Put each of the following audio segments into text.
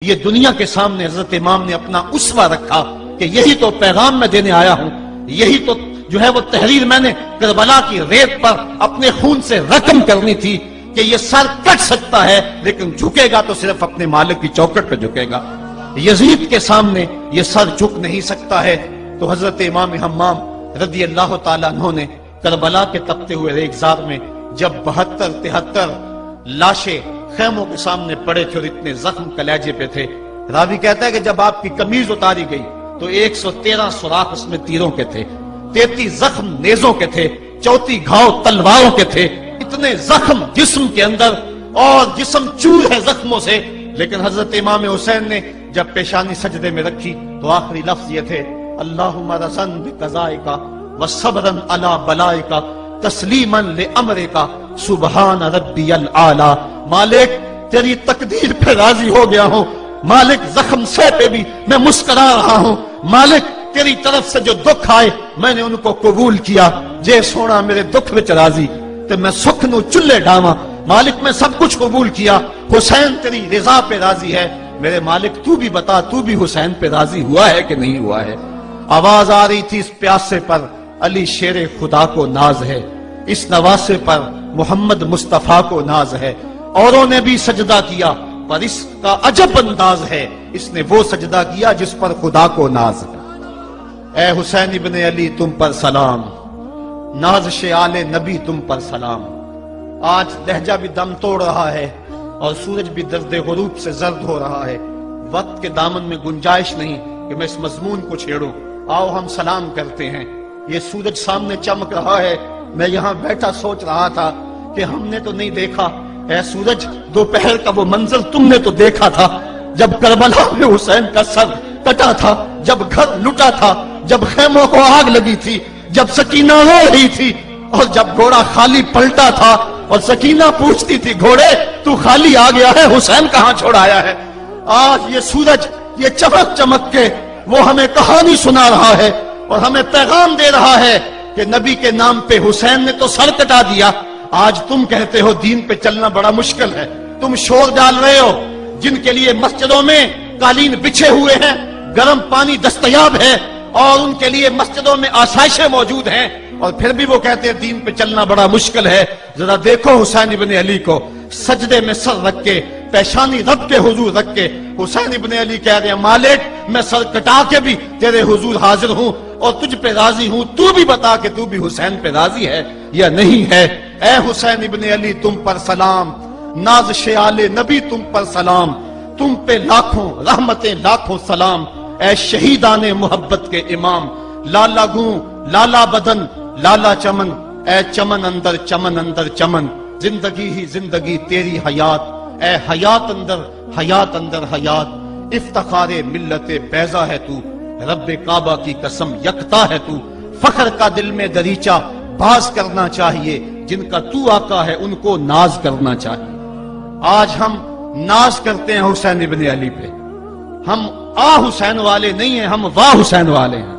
یہ دنیا کے سامنے حضرت امام نے اپنا اسوہ رکھا کہ یہی تو پیغام میں دینے آیا ہوں، یہی تو جو ہے وہ تحریر میں نے کربلا کی ریت پر اپنے خون سے رقم کرنی تھی کہ یہ سر کٹ سکتا ہے لیکن جھکے گا تو صرف اپنے مالک کی چوکٹ پہ جھکے گا، یزید کے سامنے یہ سر جھک نہیں سکتا ہے۔ تو حضرت امام حمام رضی اللہ تعالیٰ عنہ نے کربلا کے تپتے ہوئے ریگزار میں جب 72-73 لاشیں خیموں کے سامنے پڑے تھے اور اتنے زخم کلیجے پہ تھے، راوی کہتا ہے کہ جب آپ کی قمیض اتاری گئی تو 113 سوراخ اس میں تیروں کے تھے، 33 زخم نیزوں کے تھے، 34 گھاؤ تلواروں کے تھے، اتنے زخم جسم کے اندر اور جسم چور ہے زخموں سے۔ لیکن حضرت امام حسین نے جب پیشانی سجدے میں رکھی تو آخری لفظ یہ تھے، اللہم رضن بقضائک وصبرن علی بلائک تسلیما لامرک سبحان ربی الاعلی۔ مالک تیری تقدیر پہ راضی ہو گیا ہوں، مالک زخم سے پہ بھی میں مسکرا رہا ہوں، مالک تیری طرف سے جو دکھ آئے میں نے ان کو قبول کیا، جے سونا میرے دکھ وچ راضی تو میں سکھ نو چلے ڈاواں، مالک میں سب کچھ قبول کیا، حسین تیری رضا پہ راضی ہے، میرے مالک تو بھی بتا تو بھی حسین پہ راضی ہوا ہے کہ نہیں ہوا ہے۔ آواز آ رہی تھی اس پیاسے پر علی شیر خدا کو ناز ہے، اس نواسے پر محمد مصطفیٰ کو ناز ہے، اوروں نے بھی سجدہ کیا پر اس کا عجب انداز ہے، اس نے وہ سجدہ کیا جس پر خدا کو ناز ہے۔ اے حسین ابن علی تم پر سلام، نازش آل نبی تم پر سلام۔ آج لہجہ بھی دم توڑ رہا ہے اور سورج بھی درد غروب سے زرد ہو رہا ہے، وقت کے دامن میں گنجائش نہیں کہ میں اس مضمون کو چھیڑوں، آؤ ہم سلام کرتے ہیں۔ یہ سورج سامنے چمک رہا ہے، میں یہاں بیٹھا سوچ رہا تھا کہ ہم نے تو نہیں دیکھا، اے سورج دوپہر کا وہ منظر تم نے تو دیکھا تھا جب کربلا میں حسین کا سر کٹا تھا، جب گھر لٹا تھا، جب خیموں کو آگ لگی تھی، جب سکینہ رو رہی تھی اور جب گھوڑا خالی پلٹا تھا اور سکینہ پوچھتی تھی گھوڑے تو خالی آ گیا ہے، حسین کہاں چھوڑایا ہے۔ آج یہ سورج یہ چمک چمک کے وہ ہمیں کہانی سنا رہا ہے اور ہمیں پیغام دے رہا ہے کہ نبی کے نام پہ حسین نے تو سر کٹا دیا، آج تم کہتے ہو دین پہ چلنا بڑا مشکل ہے، تم شور ڈال رہے ہو، جن کے لیے مسجدوں میں قالین بچھے ہوئے ہیں، گرم پانی دستیاب ہے اور ان کے لیے مسجدوں میں آسائشیں موجود ہیں، اور پھر بھی وہ کہتے ہیں دین پہ چلنا بڑا مشکل ہے۔ ذرا دیکھو حسین ابن علی کو سجدے میں سر رکھ کے، پیشانی رب کے حضور رکھ کے حسین ابن علی کہہ رہے ہیں مالک میں سر کٹا کے بھی تیرے حضور حاضر ہوں اور تجھ پہ راضی ہوں، تو بھی بتا کہ تو بھی حسین پہ راضی ہے یا نہیں ہے۔ اے حسین ابن علی تم پر سلام، نازش آل نبی تم پر سلام، تم پہ لاکھوں رحمتیں لاکھوں سلام۔ اے شہیدان محبت کے امام، لالا گوں لالا بدن لالا چمن، اے چمن اندر چمن اندر چمن، زندگی ہی زندگی تیری حیات، اے حیات اندر حیات، افتخار ملت بیضا ہے تو، رب کعبہ کی قسم یکتا ہے تو، فخر کا دل میں دریچہ باز کرنا چاہیے، جن کا تو آقا ہے ان کو ناز کرنا چاہیے۔ آج ہم ناز کرتے ہیں حسین ابن علی پہ، ہم آ حسین والے نہیں ہیں، ہم واہ حسین والے ہیں۔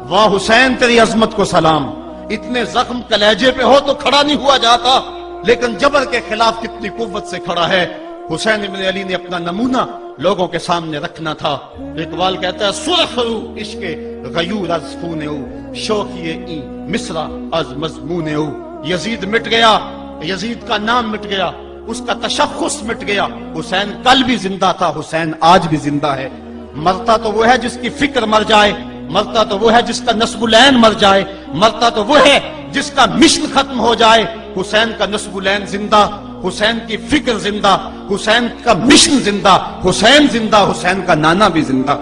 واہ حسین تیری عظمت کو سلام، اتنے زخم کلیجے پہ ہو تو کھڑا نہیں ہوا جاتا، لیکن جبر کے خلاف کتنی قوت سے کھڑا ہے۔ حسین ابن علی نے اپنا نمونہ لوگوں کے سامنے رکھنا تھا۔ اقبال کہتا ہے سرخ رو عشق غیور از خون او، شوخی این مصرع از مضمون او۔ یزید مٹ گیا، یزید کا نام مٹ گیا، اس کا تشخص مٹ گیا، حسین کل بھی زندہ تھا، حسین آج بھی زندہ ہے۔ مرتا تو وہ ہے جس کی فکر مر جائے، مرتا تو وہ ہے جس کا نسب العین مر جائے، مرتا تو وہ ہے جس کا مشن ختم ہو جائے۔ حسین کا نسب العین زندہ، حسین کی فکر زندہ، حسین کا مشن زندہ، حسین زندہ، حسین کا نانا بھی زندہ۔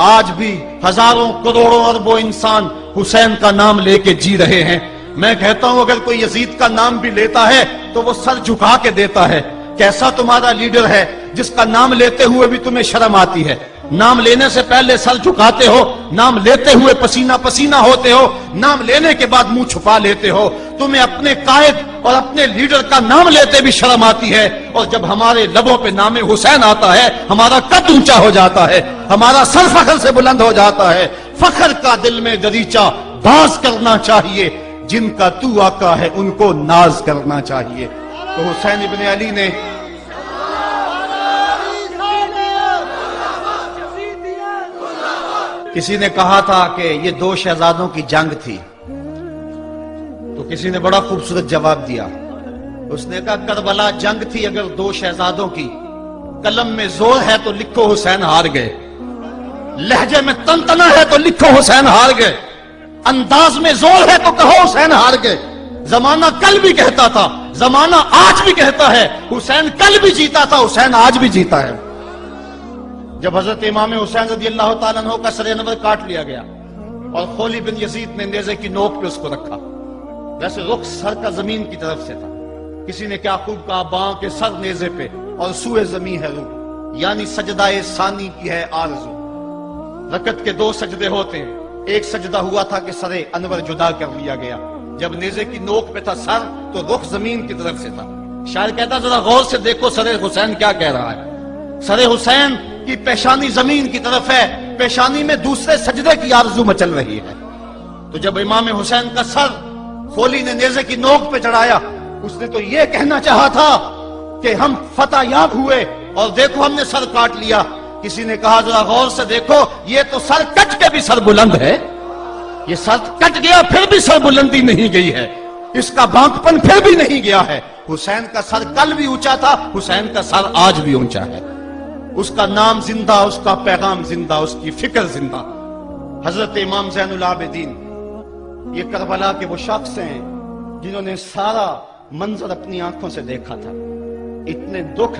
آج بھی ہزاروں کروڑوں اربوں انسان حسین کا نام لے کے جی رہے ہیں۔ میں کہتا ہوں اگر کوئی یزید کا نام بھی لیتا ہے تو وہ سر جھکا کے دیتا ہے۔ کیسا تمہارا لیڈر ہے جس کا نام لیتے ہوئے بھی تمہیں شرم آتی ہے؟ نام لینے سے پہلے سر جھکاتے ہو، نام لیتے ہوئے پسینہ پسینہ ہوتے ہو، نام لینے کے بعد منہ چھپا لیتے ہو۔ تمہیں اپنے قائد اور اپنے لیڈر کا نام لیتے بھی شرم آتی ہے، اور جب ہمارے لبوں پہ نام حسین آتا ہے ہمارا قد اونچا ہو جاتا ہے، ہمارا سر فخر سے بلند ہو جاتا ہے۔ فخر کا دل میں دریچہ باز کرنا چاہیے، جن کا تو آقا ہے ان کو ناز کرنا چاہیے۔ تو حسین ابن علی نے کسی نے کہا تھا کہ یہ دو شہزادوں کی جنگ تھی، تو کسی نے بڑا خوبصورت جواب دیا. اس نے کہا کربلا جنگ تھی اگر دو شہزادوں کی، قلم میں زور ہے تو لکھو حسین ہار گئے، لہجے میں تنتنا ہے تو لکھو حسین ہار گئے، انداز میں زور ہے تو کہو حسین ہار گئے. زمانہ کل بھی کہتا تھا، زمانہ آج بھی کہتا ہے، حسین کل بھی جیتا تھا، حسین آج بھی جیتا ہے. جب حضرت امام حسین رضی اللہ تعالیٰ عنہ کا سر انور کاٹ لیا گیا اور خولی بن یزید نے نیزے کی نوک پہ اس کو رکھا، ویسے رخ سر کا زمین کی طرف سے تھا. کسی نے کیا خوب کہا، باں کے سر نیزے پہ اور سوئے زمین ہے روح، یعنی سجدہ ثانی کی ہے آرزو. رکعت کے دو سجدے ہوتے ہیں، ایک سجدہ ہوا تھا کہ سر انور جدا کر لیا گیا، جب نیزے کی نوک پہ تھا سر تو رخ زمین کی طرف سے تھا. شاعر کہتا ذرا غور سے دیکھو سر حسین کیا کہہ رہا ہے. سر حسین کی پیشانی زمین کی طرف ہے، پیشانی میں دوسرے سجدے کی آرزو مچل رہی ہے. تو جب امام حسین کا سر خولی نے نیزے کی نوک پہ چڑھایا، اس نے تو یہ کہنا چاہا تھا کہ ہم فتح یاب ہوئے اور دیکھو ہم نے سر کاٹ لیا. کسی نے کہا ذرا غور سے دیکھو، یہ تو سر کٹ کے بھی سر بلند ہے، یہ سر کٹ گیا پھر بھی سر بلندی نہیں گئی ہے، اس کا بانکپن پھر بھی نہیں گیا ہے. حسین کا سر کل بھی اونچا تھا، حسین کا سر آج بھی اونچا ہے. اس کا نام زندہ، اس کا پیغام زندہ، اس کی فکر زندہ. حضرت امام زین العابدین یہ کربلا کے وہ شخص ہیں جنہوں نے سارا منظر اپنی آنکھوں سے دیکھا تھا. اتنے دکھ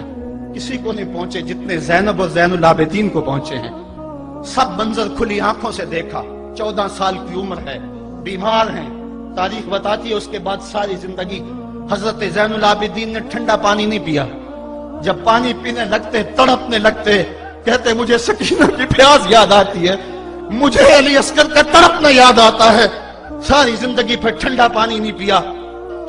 کسی کو نہیں پہنچے جتنے زینب اور زین العابدین کو پہنچے ہیں. سب منظر کھلی آنکھوں سے دیکھا. 14 سال کی عمر ہے، بیمار ہیں. تاریخ بتاتی ہے اس کے بعد ساری زندگی حضرت زین العابدین نے ٹھنڈا پانی نہیں پیا. جب پانی پینے لگتے تڑپنے لگتے، کہتے مجھے سکینہ کی پیاس یاد آتی ہے، مجھے علی اصغر کا تڑپنا یاد آتا ہے. ساری زندگی پھر ٹھنڈا پانی نہیں پیا.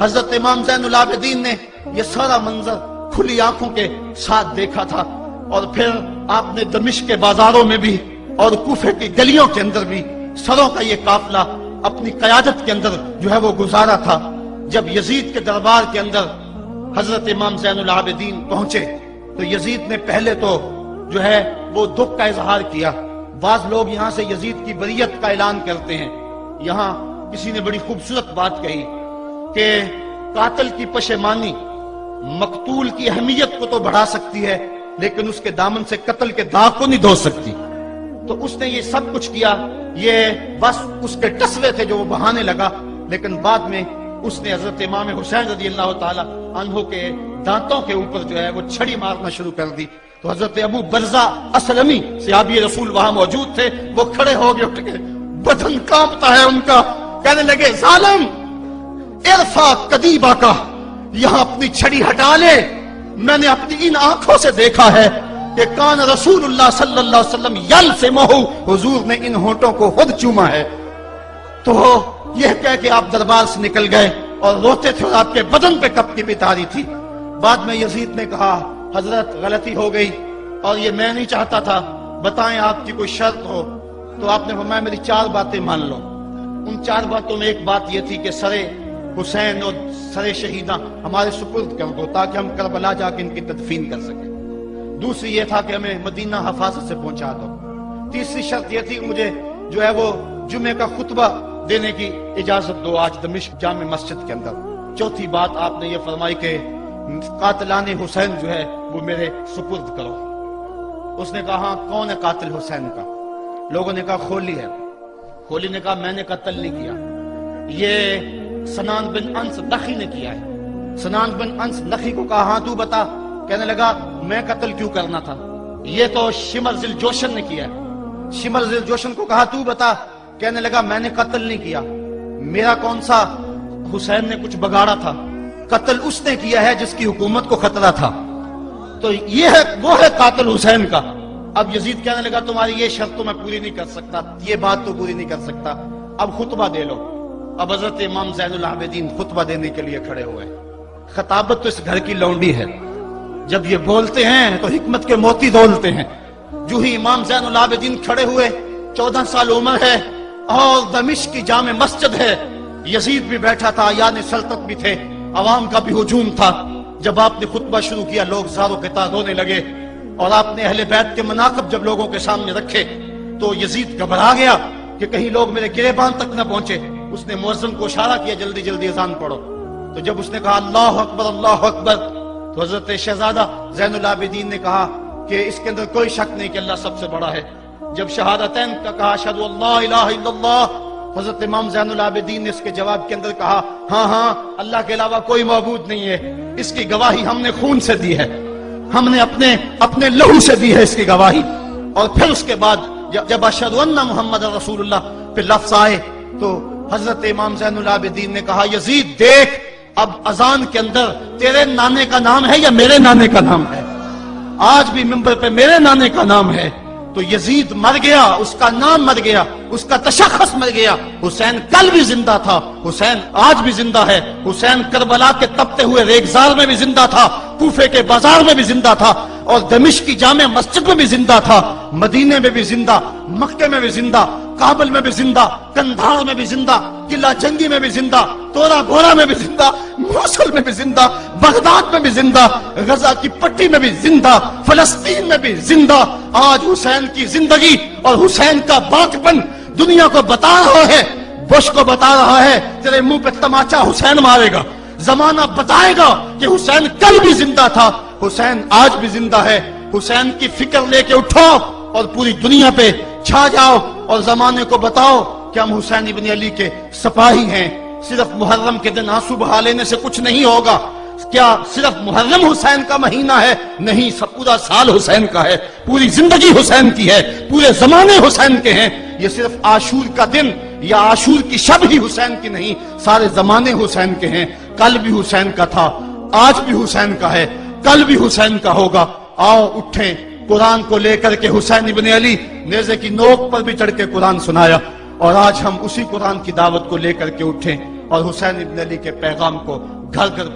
حضرت امام زین العابدین نے یہ سارا منظر کھلی آنکھوں کے ساتھ دیکھا تھا. اور پھر آپ نے دمشق کے بازاروں میں بھی اور کوفے کی گلیوں کے اندر بھی سروں کا یہ قافلہ اپنی قیادت کے اندر جو ہے وہ گزارا تھا. جب یزید کے دربار کے اندر حضرت امام زین العابدین پہنچے تو یزید نے پہلے تو جو ہے وہ دکھ کا اظہار کیا. بعض لوگ یہاں سے یزید کی بریت کا اعلان کرتے ہیں. یہاں کسی نے بڑی خوبصورت بات کہی کہ قاتل کی پشیمانی مقتول کی اہمیت کو تو بڑھا سکتی ہے لیکن اس کے دامن سے قتل کے داغ کو نہیں دھو سکتی. تو اس نے یہ سب کچھ کیا، یہ بس اس کے ٹسلے تھے جو وہ بہانے لگا. لیکن بعد میں اس نے حضرت امام حسین رضی اللہ تعالی عنہ کے دانتوں کے اوپر جو ہے وہ چھڑی مارنا شروع کر دی. تو حضرت ابو برزہ اسلمی صحابی رسول وہاں موجود تھے، وہ کھڑے ہو گئے، اٹھ گئے، بدن کانپتا ہے ان کا. کہنے لگے ظالم ارفع قدیبہ کا، یہاں اپنی چھڑی ہٹا لے. میں نے اپنی ان آنکھوں سے دیکھا ہے کہ کان رسول اللہ صلی اللہ علیہ وسلم یلسمہ، حضور نے ان ہونٹوں کو خود چوما ہے. تو یہ کہہ کہ آپ دربار سے نکل گئے اور روتے تھے اور آپ کے بدن پہ کپ کی بھی تاری تھی. بعد میں یزید نے کہا حضرت غلطی ہو گئی اور یہ میں نہیں چاہتا تھا، بتائیں آپ کی کوئی شرط ہو. تو آپ نے فرمایا میری 4 باتیں مان لو. ان 4 باتوں میں ایک بات یہ تھی کہ سر حسین اور سر شہیداں ہمارے سپرد کر دو تاکہ ہم کربلا جا کے ان کی تدفین کر سکیں. دوسری یہ تھا کہ ہمیں مدینہ حفاظت سے پہنچا دو. تیسری شرط یہ تھی کہ مجھے جو ہے وہ جمعے کا خطبہ دینے کی اجازت دو آج دمشق جامع مسجد کے اندر. چوتھی بات آپ نے یہ فرمائی کہ قاتلان حسین جو ہے وہ میرے سپرد کرو. اس نے کہا ہاں کون ہے قاتل حسین کا؟ لوگوں نے کہا خولی ہے. خولی نے کہا میں نے قتل نہیں کیا، یہ سنان بن انس نخی نے کیا ہے. سنان بن انس نخی کو کہا ہاں تو بتا. کہنے لگا میں قتل کیوں کرنا تھا، یہ تو شمر ذل جوشن نے کیا ہے. شمر ذل جوشن کو کہا تو بتا. کہنے لگا میں نے قتل نہیں کیا، میرا کون سا حسین نے کچھ بگاڑا تھا، قتل اس نے کیا ہے جس کی حکومت کو خطرہ تھا. تو یہ ہے وہ ہے قاتل حسین کا. اب یزید کہنے لگا تمہاری یہ شرط تو میں پوری نہیں کر سکتا، یہ بات تو پوری نہیں کر سکتا، اب خطبہ دے لو. اب حضرت امام زین العابدین خطبہ دینے کے لیے کھڑے ہوئے. خطابت تو اس گھر کی لونڈی ہے، جب یہ بولتے ہیں تو حکمت کے موتی دولتے ہیں. جو ہی امام زین العابدین کھڑے ہوئے، 14 سال عمر ہے اور دمشق کی جامع مسجد ہے. یزید بھی بیٹھا تھا، یعنی سلطنت بھی تھے، عوام کا بھی ہجوم تھا. جب آپ نے خطبہ شروع کیا لوگ زاروں کے تاں رونے لگے اور آپ نے اہل بیت کے مناقب جب لوگوں کے سامنے رکھے تو یزید گھبرا گیا کہ کہیں لوگ میرے گریبان تک نہ پہنچے. اس نے مؤذن کو اشارہ کیا جلدی جلدی اذان پڑھو. تو جب اس نے کہا اللہ اکبر اللہ اکبر تو حضرت شہزادہ زین العابدین نے کہا کہ اس کے اندر کوئی شک نہیں کہ اللہ سب سے بڑا ہے. جب شہادتین کا کہا اشہد ان لا الہ الا اللہ, حضرت امام زین العابدین نے اس کے جواب کے اندر کہا ہاں ہاں اللہ کے علاوہ کوئی معبود نہیں ہے, اس کی گواہی ہم نے خون سے دی ہے, ہم نے اپنے لہو سے دی ہے اس کی گواہی. اور پھر اس کے بعد جب اشہد ان محمد رسول اللہ پہ لفظ آئے تو حضرت امام زین العابدین نے کہا یزید دیکھ اب اذان کے اندر تیرے نانے کا نام ہے یا میرے نانے کا نام ہے؟ آج بھی منبر پہ میرے نانے کا نام ہے. تو یزید مر گیا, اس کا نام مر گیا, اس کا تشخص مر گیا. حسین کل بھی زندہ تھا, حسین آج بھی زندہ ہے. حسین کربلا کے تپتے ہوئے ریگزار میں بھی زندہ تھا, کوفے کے بازار میں بھی زندہ تھا, اور دمشق کی جامع مسجد میں بھی زندہ تھا, مدینے میں بھی زندہ, مکے میں بھی زندہ, کابل میں بھی زندہ, کندھار میں بھی زندہ, قلعہ جنگی میں بھی زندہ, تورا گھوڑا میں بھی زندہ, موصل میں بھی زندہ, بغداد میں بھی زندہ, غزہ کی پٹی میں بھی زندہ, فلسطین میں بھی زندہ. آج حسین کی زندگی اور حسین کا باقپن دنیا کو بتا رہا ہے, بش کو بتا رہا ہے تیرے منہ پہ تماچا حسین مارے گا. زمانہ بتائے گا کہ حسین کل بھی زندہ تھا, حسین آج بھی زندہ ہے. حسین کی فکر لے کے اٹھو اور پوری دنیا پہ چھا جاؤ اور زمانے کو بتاؤ کہ ہم حسین ابن علی کے سپاہی ہیں. صرف محرم کے دن آنسو بہا لینے سے کچھ نہیں ہوگا. کیا صرف محرم حسین کا مہینہ ہے؟ نہیں, سب پورا سال حسین کا ہے, پوری زندگی حسین کی ہے, پورے زمانے حسین کے ہیں. یہ صرف عاشور کا دن یا عاشور کی شب ہی حسین کی نہیں, سارے زمانے حسین کے ہیں. کل بھی حسین کا تھا, آج بھی حسین کا ہے, کل بھی حسین کا ہوگا. آؤ اٹھیں, قرآن کو لے کر کے حسین ابن علی نیزے کی نوک پر بھی چڑھ کے قرآن سنایا, اور آج ہم اسی قرآن کی دعوت کو لے کر کے اٹھیں اور حسین ابن علی کے پیغام کو گھر گھر